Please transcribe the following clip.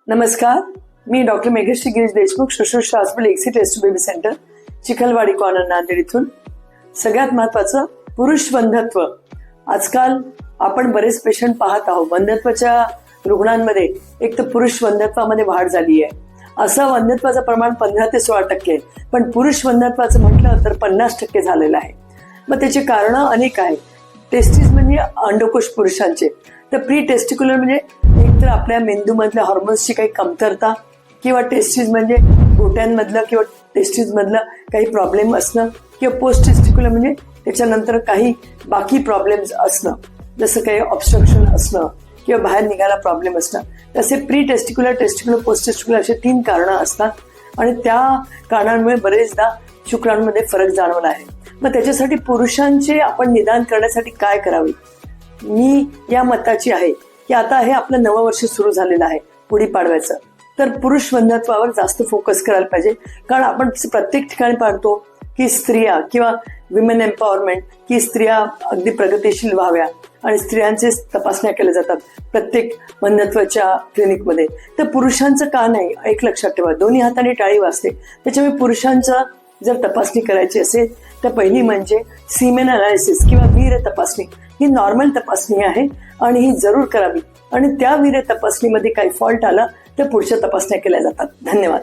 नमस्कार, मी doctor Meghashree Girish Deshmukh, Shushrusha hospital एक्सी test baby centre, Chikhalwadi corner, Nanded इथून. सगळ्यात महत्वाचं पुरुष वंध्यत्व. आजकाल आपण बरेच पेशंट पाहत आहोत. वंध्यत्वाच्या रुग्णांमध्ये एक तर पुरुष वंध्यत्वामध्ये वाढ झाली आहे. असं वंध्यत्वाचं प्रमाण 15 ते 16% आहे, पण पुरुष वंध्यत्वाचं म्हटलं तर 50% झालेलं आहे. मग त्याची कारणं अनेक आहेत. टेस्टिस म्हणजे अंडकोश पुरुषांचे, तर प्री टेस्टिक्युलर म्हणजे एक तर आपल्या मेंदूमधल्या हॉर्मोन्सची काही कमतरता, किंवा टेस्टिस म्हणजे गोट्यांमधलं किंवा टेस्टिसमधलं काही प्रॉब्लेम असणं, किंवा पोस्ट टेस्टिक्युलर म्हणजे त्याच्यानंतर काही बाकी प्रॉब्लेम्स असणं, जसं काही ऑब्स्ट्रक्शन असणं किंवा बाहेर निघायला प्रॉब्लेम असणं. तसे pre testicular, testicular, post testicular असे 3 कारणं असतात, आणि त्या कारणांमुळे बरेचदा शुक्राणूमध्ये फरक जाणवला आहे. मग त्याच्यासाठी पुरुषांचे आपण निदान करण्यासाठी काय करावे? मी या मताची आहे की आता हे आपलं नववर्ष सुरू झालेलं आहे, गुढीपाडव्याचं, तर पुरुष वंध्यत्वावर जास्त फोकस करायला पाहिजे. कारण आपण प्रत्येक ठिकाणी पाहतो की स्त्रिया किंवा विमेन एम्पॉवरमेंट, की स्त्रिया अगदी प्रगतिशील व्हाव्या आणि स्त्रियांचे तपासण्या केल्या जातात प्रत्येक वंध्यत्वाच्या क्लिनिकमध्ये. तर पुरुषांचं का नाही? एक लक्षात ठेवा, दोन्ही हाताने टाळी वाजते. त्याच्यामुळे पुरुषांचं जर तपासणी करायची असेल तर पहिली म्हणजे सीमेन अनालिसिस किंवा वीर्य तपासणी. ही नॉर्मल तपासणी आहे आणि ही जरूर करावी, आणि त्या वीर्य तपासणीमध्ये काही फॉल्ट आला तर पुढच्या तपासण्या केल्या जातात. धन्यवाद.